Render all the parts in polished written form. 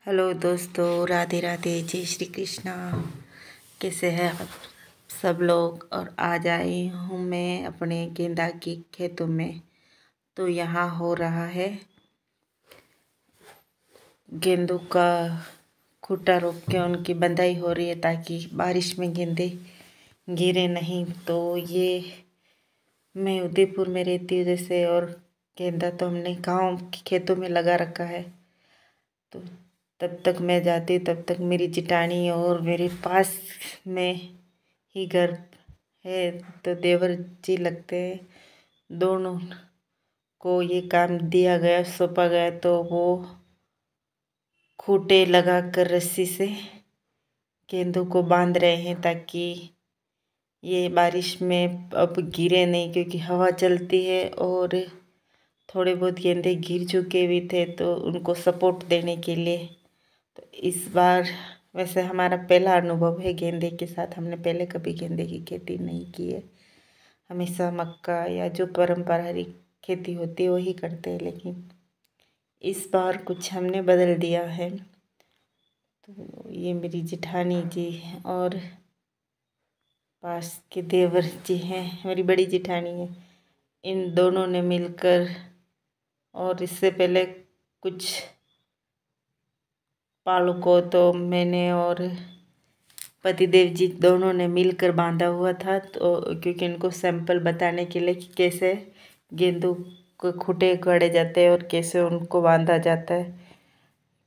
Hello दोस्तों, राधे राधे, जय श्री कृष्णा। कैसे हैं आप सब लोग। और आज आई हूँ मैं अपने गेंदा के खेतों में। तो यहाँ हो रहा है गेंदों का खूंटा रोक के उनकी बंधाई हो रही है ताकि बारिश में गेंदे गिरे नहीं। तो ये मैं उदयपुर में रहती हूँ जैसे, और गेंदा तो हमने गाँव के खेतों में लगा रखा है। तो तब तक मैं जाती, तब तक मेरी जिठानी और मेरे पास में ही घर है तो देवर जी लगते हैं। दोनों को ये काम दिया गया, सौंपा गया। तो वो खूंटे लगा कर रस्सी से गेंदों को बांध रहे हैं ताकि ये बारिश में अब गिरे नहीं, क्योंकि हवा चलती है और थोड़े बहुत गेंदे गिर चुके भी थे तो उनको सपोर्ट देने के लिए। तो इस बार वैसे हमारा पहला अनुभव है गेंदे के साथ। हमने पहले कभी गेंदे की खेती नहीं की है। हमेशा मक्का या जो पारंपरिक खेती होती है वही करते हैं, लेकिन इस बार कुछ हमने बदल दिया है। तो ये मेरी जिठानी जी हैं और पास के देवर जी हैं, मेरी बड़ी जिठानी है। इन दोनों ने मिलकर, और इससे पहले कुछ पालू को तो मैंने और पतिदेव जी दोनों ने मिलकर बांधा हुआ था। तो क्योंकि इनको सैंपल बताने के लिए कि कैसे गेंदों को खूंटे गढ़े जाते हैं और कैसे उनको बांधा जाता है,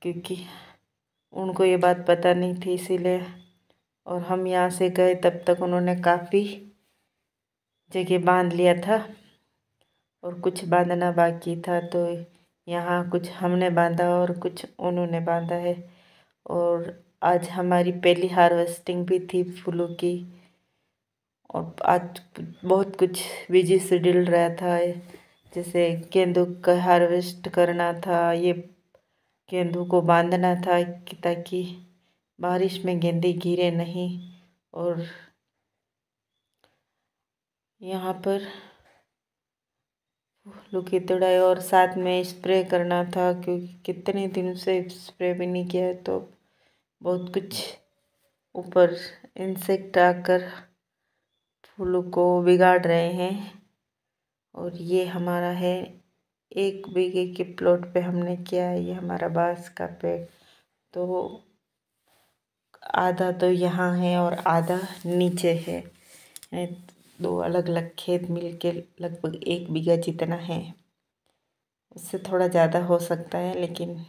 क्योंकि उनको ये बात पता नहीं थी इसीलिए। और हम यहाँ से गए तब तक उन्होंने काफ़ी जगह बांध लिया था और कुछ बांधना बाकी था। तो यहाँ कुछ हमने बांधा और कुछ उन्होंने बांधा है। और आज हमारी पहली हार्वेस्टिंग भी थी फूलों की, और आज बहुत कुछ बिजी शेड्यूल रहा था। जैसे गेंदों का हार्वेस्ट करना था, ये गेंदों को बांधना था कि ताकि बारिश में गेंदे गिरे नहीं। और यहाँ पर फूलों की तुड़ाई और साथ में स्प्रे करना था, क्योंकि कितने दिन से स्प्रे भी नहीं किया है। तो बहुत कुछ ऊपर इंसेक्ट आकर फूलों को बिगाड़ रहे हैं। और ये हमारा है 1 बीघे के प्लॉट पे हमने किया है। ये हमारा बांस का पेड़, तो आधा तो यहाँ है और आधा नीचे है। दो अलग अलग खेत मिलके लगभग 1 बीघा जितना है। उससे थोड़ा ज़्यादा हो सकता है, लेकिन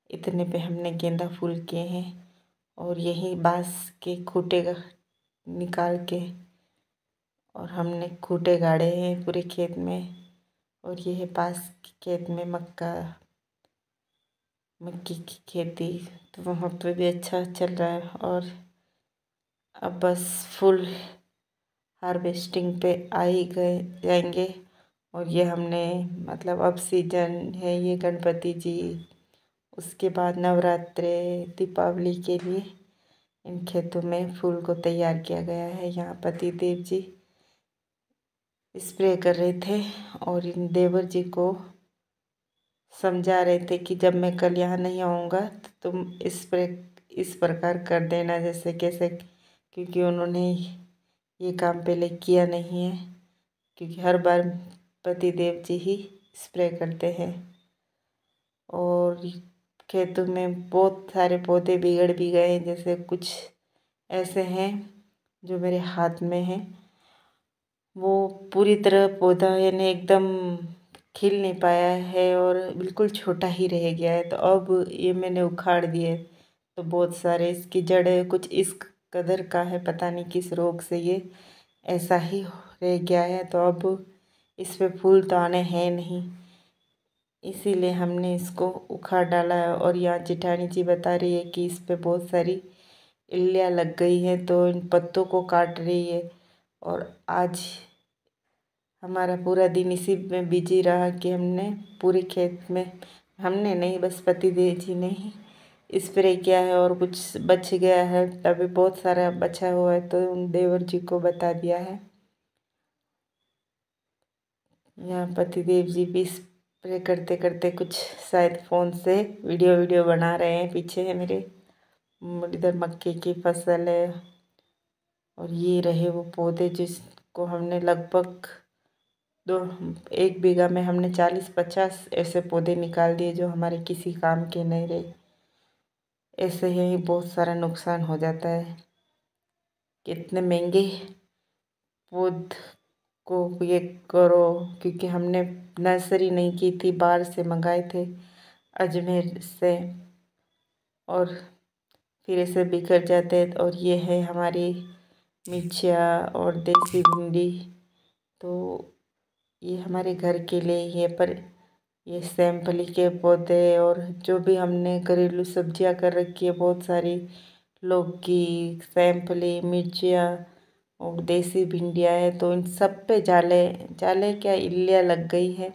इतने पे हमने गेंदा फूल किए हैं। और यही बांस के खूंटे निकाल के और हमने खूंटे गाड़े हैं पूरे खेत में। और ये है पास के खेत में मक्की की खेती, तो वहाँ पे भी अच्छा चल रहा है। और अब बस फुल हार्वेस्टिंग पे आ ही गए जाएंगे। और ये हमने मतलब अब सीजन है ये गणपति जी, उसके बाद नवरात्रे, दीपावली के लिए इन खेतों में फूल को तैयार किया गया है। यहाँ पति देव जी स्प्रे कर रहे थे और इन देवर जी को समझा रहे थे कि जब मैं कल यहाँ नहीं आऊँगा तो तुम स्प्रे इस प्रकार कर देना जैसे कैसे, क्योंकि उन्होंने ये काम पहले किया नहीं है। क्योंकि हर बार पति देव जी ही स्प्रे करते हैं। और खेतों में बहुत सारे पौधे बिगड़ भी गए, जैसे कुछ ऐसे हैं जो मेरे हाथ में हैं, वो पूरी तरह पौधा यानी एकदम खिल नहीं पाया है और बिल्कुल छोटा ही रह गया है। तो अब ये मैंने उखाड़ दिए, तो बहुत सारे इसकी जड़ें कुछ इस कदर का है, पता नहीं किस रोग से ये ऐसा ही रह गया है। तो अब इस पे फूल तो आने हैं नहीं, इसीलिए हमने इसको उखाड़ डाला है। और यहाँ जिठानी जी बता रही है कि इस पे बहुत सारी इल्लियाँ लग गई हैं, तो इन पत्तों को काट रही है। और आज हमारा पूरा दिन इसी में बिजी रहा कि हमने पूरे खेत में, हमने नहीं बस पतिदेव जी ने ही स्प्रे किया है। और कुछ बच गया है, अभी बहुत सारा बचा हुआ है, तो उन देवर जी को बता दिया है। यहाँ पतिदेव जी भी स्प्रे करते करते कुछ शायद फ़ोन से वीडियो बना रहे हैं। पीछे है मेरे इधर मक्के की फसल है और ये रहे वो पौधे जिसको हमने लगभग 1 बीघा में हमने 40-50 ऐसे पौधे निकाल दिए जो हमारे किसी काम के नहीं रहे। ऐसे ही बहुत सारा नुकसान हो जाता है। कितने महंगे पौध को ये करो, क्योंकि हमने नर्सरी नहीं की थी, बाहर से मंगाए थे अजमेर से, और फिर ऐसे बिखर जाते हैं। और ये है हमारी मिर्चिया और देसी भिंडी, तो ये हमारे घर के लिए ही है। पर ये सैमफली के पौधे और जो भी हमने घरेलू सब्जियां कर रखी है बहुत सारी, लौकी, सैमफली, मिर्चियाँ और देसी भिंडियाँ है, तो इन सब पे जाले जाले क्या इल्लियाँ लग गई है।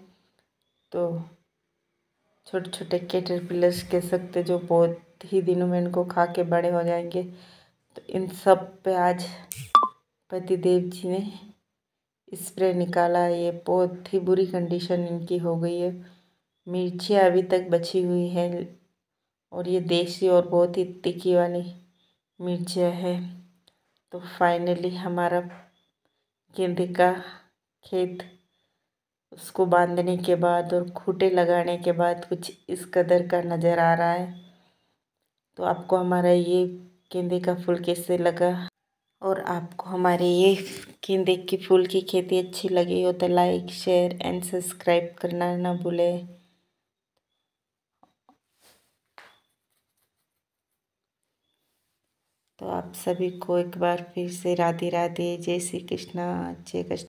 तो छोटे छोटे कैटरपिलर्स कह सकते, जो बहुत ही दिनों में इनको खा के बड़े हो जाएंगे। तो इन सब पे आज पतिदेव जी ने स्प्रे निकाला है। ये बहुत ही बुरी कंडीशन इनकी हो गई है। मिर्चियाँ अभी तक बची हुई है और ये देसी और बहुत ही तीखी वाली मिर्चियाँ है। तो फाइनली हमारा गेंदे का खेत, उसको बांधने के बाद और खूंटे लगाने के बाद कुछ इस कदर का नज़र आ रहा है। तो आपको हमारा ये गेंदे का फूल कैसे लगा, और आपको हमारे ये गेंदे की फूल की खेती अच्छी लगी हो तो लाइक, शेयर एंड सब्सक्राइब करना ना भूलें। तो आप सभी को एक बार फिर से राधे राधे, जय श्री कृष्णा, जय कृष्ण।